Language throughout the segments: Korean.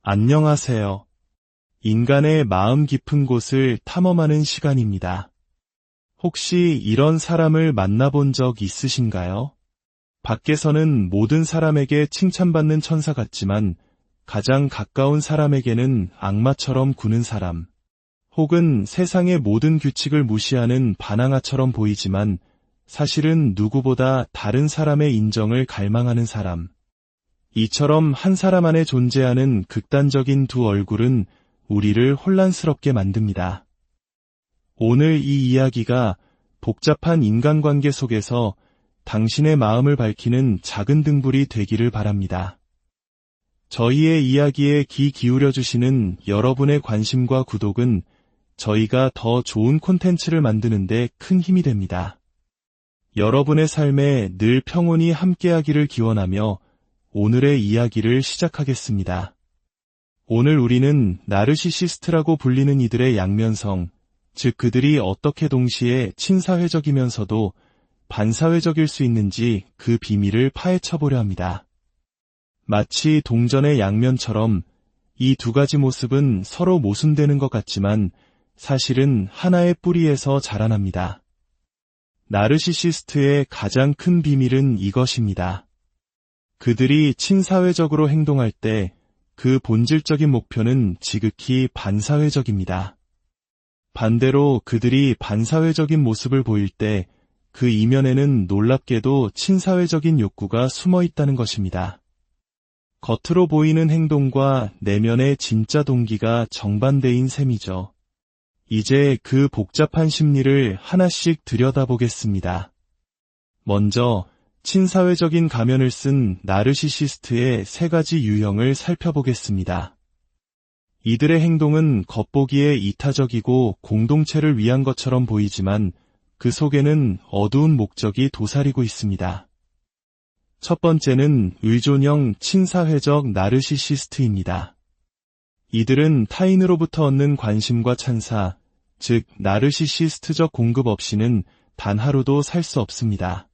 안녕하세요. 인간의 마음 깊은 곳을 탐험하는 시간입니다. 혹시 이런 사람을 만나본 적 있으신가요? 밖에서는 모든 사람에게 칭찬받는 천사 같지만 가장 가까운 사람에게는 악마처럼 구는 사람, 혹은 세상의 모든 규칙을 무시하는 반항아처럼 보이지만 사실은 누구보다 다른 사람의 인정을 갈망하는 사람. 이처럼 한 사람 안에 존재하는 극단적인 두 얼굴은 우리를 혼란스럽게 만듭니다. 오늘 이 이야기가 복잡한 인간관계 속에서 당신의 마음을 밝히는 작은 등불이 되기를 바랍니다. 저희의 이야기에 귀 기울여 주시는 여러분의 관심과 구독은 저희가 더 좋은 콘텐츠를 만드는 데 큰 힘이 됩니다. 여러분의 삶에 늘 평온이 함께하기를 기원하며 오늘의 이야기를 시작하겠습니다. 오늘 우리는 나르시시스트라고 불리는 이들의 양면성, 즉 그들이 어떻게 동시에 친사회적이면서도 반사회적일 수 있는지 그 비밀을 파헤쳐보려 합니다. 마치 동전의 양면처럼 이 두 가지 모습은 서로 모순되는 것 같지만 사실은 하나의 뿌리에서 자라납니다. 나르시시스트의 가장 큰 비밀은 이것입니다. 그들이 친사회적으로 행동할 때 그 본질적인 목표는 지극히 반사회적입니다. 반대로 그들이 반사회적인 모습을 보일 때 그 이면에는 놀랍게도 친사회적인 욕구가 숨어 있다는 것입니다. 겉으로 보이는 행동과 내면의 진짜 동기가 정반대인 셈이죠. 이제 그 복잡한 심리를 하나씩 들여다보겠습니다. 먼저 친사회적인 가면을 쓴 나르시시스트의 세 가지 유형을 살펴보겠습니다. 이들의 행동은 겉보기에 이타적이고 공동체를 위한 것처럼 보이지만 그 속에는 어두운 목적이 도사리고 있습니다. 첫 번째는 의존형 친사회적 나르시시스트입니다. 이들은 타인으로부터 얻는 관심과 찬사, 즉 나르시시스트적 공급 없이는 단 하루도 살 수 없습니다.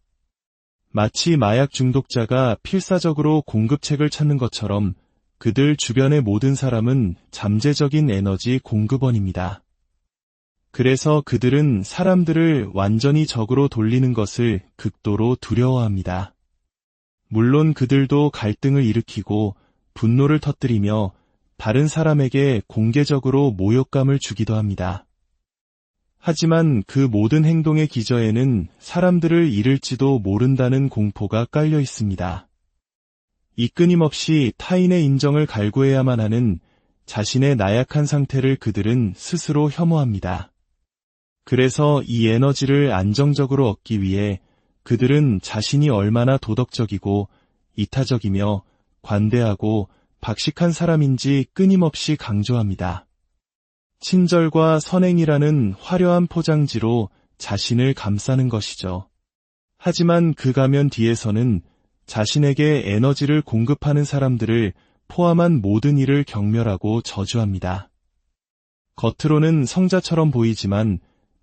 마치 마약 중독자가 필사적으로 공급책을 찾는 것처럼 그들 주변의 모든 사람은 잠재적인 에너지 공급원입니다. 그래서 그들은 사람들을 완전히 적으로 돌리는 것을 극도로 두려워합니다. 물론 그들도 갈등을 일으키고 분노를 터뜨리며 다른 사람에게 공개적으로 모욕감을 주기도 합니다. 하지만 그 모든 행동의 기저에는 사람들을 잃을지도 모른다는 공포가 깔려 있습니다. 이 끊임없이 타인의 인정을 갈구해야만 하는 자신의 나약한 상태를 그들은 스스로 혐오합니다. 그래서 이 에너지를 안정적으로 얻기 위해 그들은 자신이 얼마나 도덕적이고 이타적이며 관대하고 박식한 사람인지 끊임없이 강조합니다. 친절과 선행이라는 화려한 포장지로 자신을 감싸는 것이죠. 하지만 그 가면 뒤에서는 자신에게 에너지를 공급하는 사람들을 포함한 모든 일을 경멸하고 저주합니다. 겉으로는 성자처럼 보이지만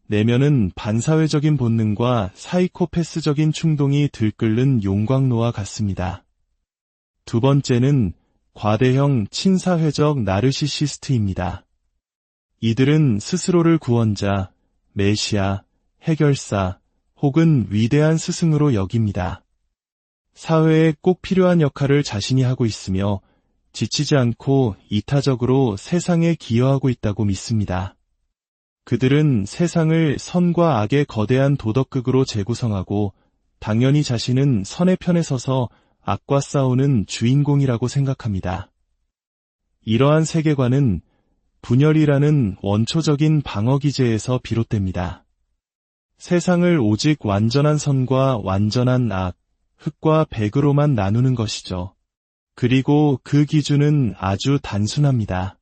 내면은 반사회적인 본능과 사이코패스적인 충동이 들끓는 용광로와 같습니다. 두 번째는 과대형 친사회적 나르시시스트입니다. 이들은 스스로를 구원자, 메시아, 해결사 혹은 위대한 스승으로 여깁니다. 사회에 꼭 필요한 역할을 자신이 하고 있으며 지치지 않고 이타적으로 세상에 기여하고 있다고 믿습니다. 그들은 세상을 선과 악의 거대한 도덕극으로 재구성하고 당연히 자신은 선의 편에 서서 악과 싸우는 주인공이라고 생각합니다. 이러한 세계관은 분열이라는 원초적인 방어기제에서 비롯됩니다. 세상을 오직 완전한 선과 완전한 악, 흑과 백으로만 나누는 것이죠. 그리고 그 기준은 아주 단순합니다.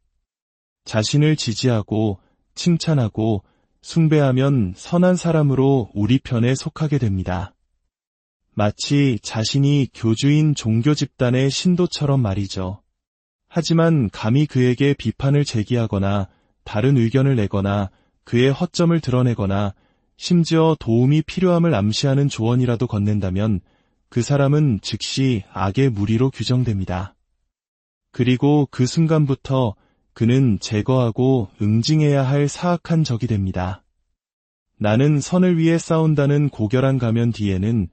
자신을 지지하고 칭찬하고 숭배하면 선한 사람으로 우리 편에 속하게 됩니다. 마치 자신이 교주인 종교 집단의 신도처럼 말이죠. 하지만 감히 그에게 비판을 제기하거나 다른 의견을 내거나 그의 허점을 드러내거나 심지어 도움이 필요함을 암시하는 조언이라도 건넨다면 그 사람은 즉시 악의 무리로 규정됩니다. 그리고 그 순간부터 그는 제거하고 응징해야 할 사악한 적이 됩니다. 나는 선을 위해 싸운다는 고결한 가면 뒤에는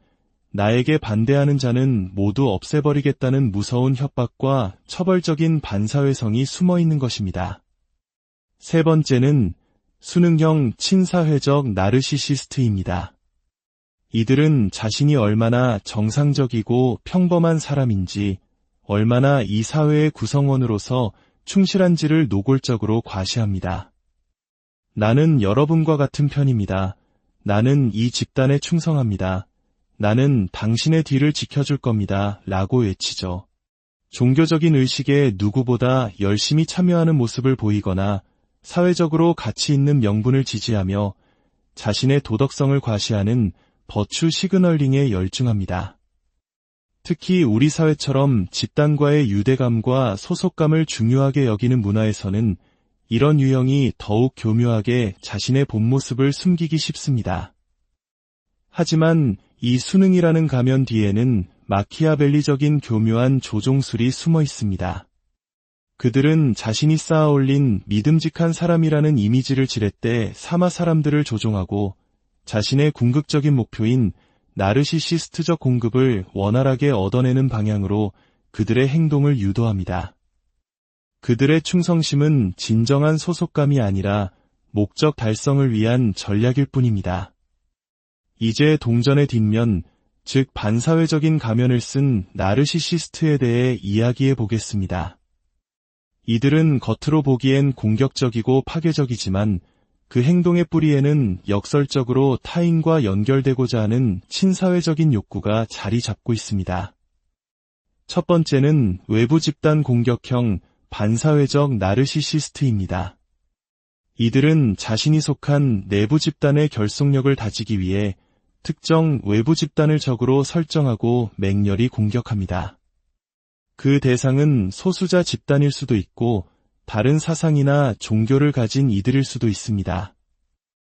나에게 반대하는 자는 모두 없애버리겠다는 무서운 협박과 처벌적인 반사회성이 숨어 있는 것입니다. 세 번째는 수능형 친사회적 나르시시스트입니다. 이들은 자신이 얼마나 정상적이고 평범한 사람인지, 얼마나 이 사회의 구성원으로서 충실한지를 노골적으로 과시합니다. 나는 여러분과 같은 편입니다. 나는 이 집단에 충성합니다. 나는 당신의 뒤를 지켜줄 겁니다. 라고 외치죠. 종교적인 의식에 누구보다 열심히 참여하는 모습을 보이거나 사회적으로 가치 있는 명분을 지지하며 자신의 도덕성을 과시하는 버추 시그널링에 열중합니다. 특히 우리 사회처럼 집단과의 유대감과 소속감을 중요하게 여기는 문화에서는 이런 유형이 더욱 교묘하게 자신의 본 모습을 숨기기 쉽습니다. 하지만 이 수능이라는 가면 뒤에는 마키아벨리적인 교묘한 조종술이 숨어 있습니다. 그들은 자신이 쌓아올린 믿음직한 사람이라는 이미지를 지렛대 사마 사람들을 조종하고 자신의 궁극적인 목표인 나르시시스트적 공급을 원활하게 얻어내는 방향으로 그들의 행동을 유도합니다. 그들의 충성심은 진정한 소속감이 아니라 목적 달성을 위한 전략일 뿐입니다. 이제 동전의 뒷면, 즉 반사회적인 가면을 쓴 나르시시스트에 대해 이야기해 보겠습니다. 이들은 겉으로 보기엔 공격적이고 파괴적이지만 그 행동의 뿌리에는 역설적으로 타인과 연결되고자 하는 친사회적인 욕구가 자리 잡고 있습니다. 첫 번째는 외부 집단 공격형 반사회적 나르시시스트입니다. 이들은 자신이 속한 내부 집단의 결속력을 다지기 위해 특정 외부 집단을 적으로 설정하고 맹렬히 공격합니다. 그 대상은 소수자 집단일 수도 있고 다른 사상이나 종교를 가진 이들일 수도 있습니다.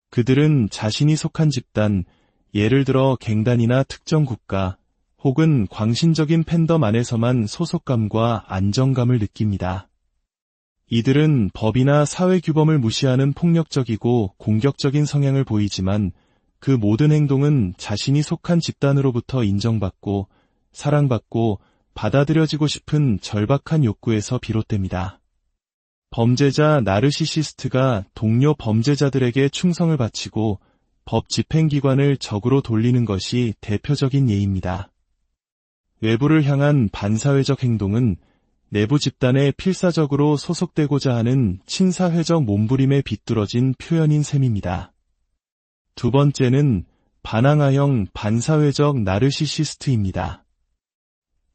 그들은 자신이 속한 집단, 예를 들어 갱단이나 특정 국가, 혹은 광신적인 팬덤 안에서만 소속감과 안정감을 느낍니다. 이들은 법이나 사회 규범을 무시하는 폭력적이고 공격적인 성향을 보이지만 그 모든 행동은 자신이 속한 집단으로부터 인정받고 사랑받고 받아들여지고 싶은 절박한 욕구에서 비롯됩니다. 범죄자 나르시시스트가 동료 범죄자들에게 충성을 바치고 법 집행기관을 적으로 돌리는 것이 대표적인 예입니다. 외부를 향한 반사회적 행동은 내부 집단에 필사적으로 소속되고자 하는 친사회적 몸부림에 비뚤어진 표현인 셈입니다. 두 번째는 반항아형 반사회적 나르시시스트입니다.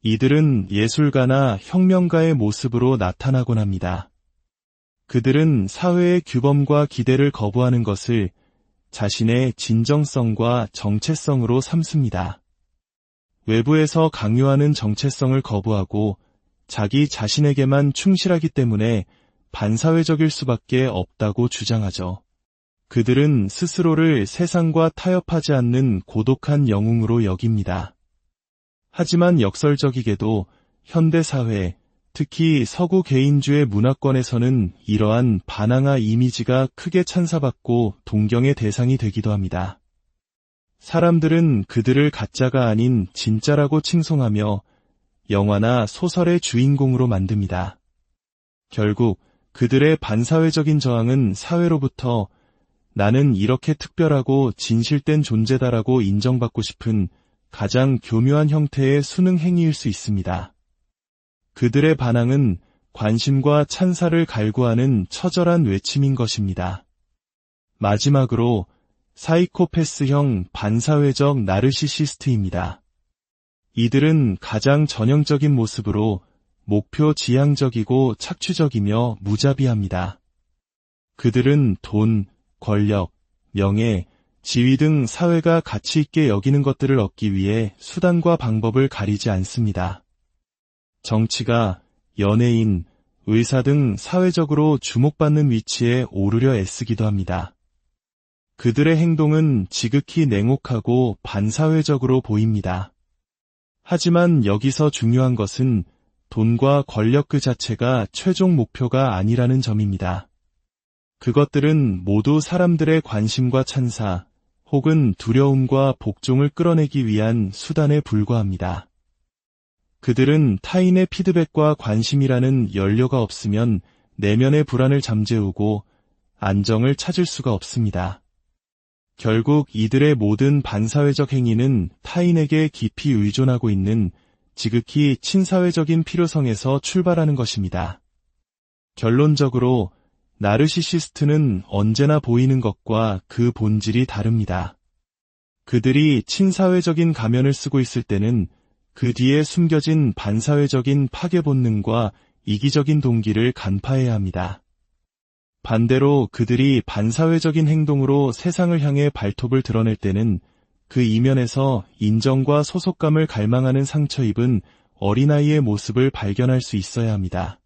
이들은 예술가나 혁명가의 모습으로 나타나곤 합니다. 그들은 사회의 규범과 기대를 거부하는 것을 자신의 진정성과 정체성으로 삼습니다. 외부에서 강요하는 정체성을 거부하고 자기 자신에게만 충실하기 때문에 반사회적일 수밖에 없다고 주장하죠. 그들은 스스로를 세상과 타협하지 않는 고독한 영웅으로 여깁니다. 하지만 역설적이게도 현대사회, 특히 서구 개인주의 문화권에서는 이러한 반항아 이미지가 크게 찬사받고 동경의 대상이 되기도 합니다. 사람들은 그들을 가짜가 아닌 진짜라고 칭송하며 영화나 소설의 주인공으로 만듭니다. 결국 그들의 반사회적인 저항은 사회로부터 나는 이렇게 특별하고 진실된 존재다라고 인정받고 싶은 가장 교묘한 형태의 수능 행위일 수 있습니다. 그들의 반항은 관심과 찬사를 갈구하는 처절한 외침인 것입니다. 마지막으로 사이코패스형 반사회적 나르시시스트입니다. 이들은 가장 전형적인 모습으로 목표 지향적이고 착취적이며 무자비합니다. 그들은 돈, 권력, 명예, 지위 등 사회가 가치 있게 여기는 것들을 얻기 위해 수단과 방법을 가리지 않습니다. 정치가, 연예인, 의사 등 사회적으로 주목받는 위치에 오르려 애쓰기도 합니다. 그들의 행동은 지극히 냉혹하고 반사회적으로 보입니다. 하지만 여기서 중요한 것은 돈과 권력 그 자체가 최종 목표가 아니라는 점입니다. 그것들은 모두 사람들의 관심과 찬사, 혹은 두려움과 복종을 끌어내기 위한 수단에 불과합니다. 그들은 타인의 피드백과 관심이라는 연료가 없으면 내면의 불안을 잠재우고 안정을 찾을 수가 없습니다. 결국 이들의 모든 반사회적 행위는 타인에게 깊이 의존하고 있는 지극히 친사회적인 필요성에서 출발하는 것입니다. 결론적으로 나르시시스트는 언제나 보이는 것과 그 본질이 다릅니다. 그들이 친사회적인 가면을 쓰고 있을 때는 그 뒤에 숨겨진 반사회적인 파괴 본능과 이기적인 동기를 간파해야 합니다. 반대로 그들이 반사회적인 행동으로 세상을 향해 발톱을 드러낼 때는 그 이면에서 인정과 소속감을 갈망하는 상처 입은 어린아이의 모습을 발견할 수 있어야 합니다.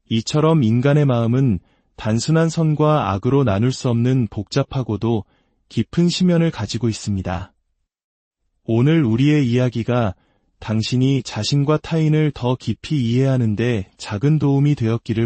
이처럼 인간의 마음은 단순한 선과 악으로 나눌 수 없는 복잡하고도 깊은 심연을 가지고 있습니다. 오늘 우리의 이야기가 당신이 자신과 타인을 더 깊이 이해하는 데 작은 도움이 되었기를 바랍니다.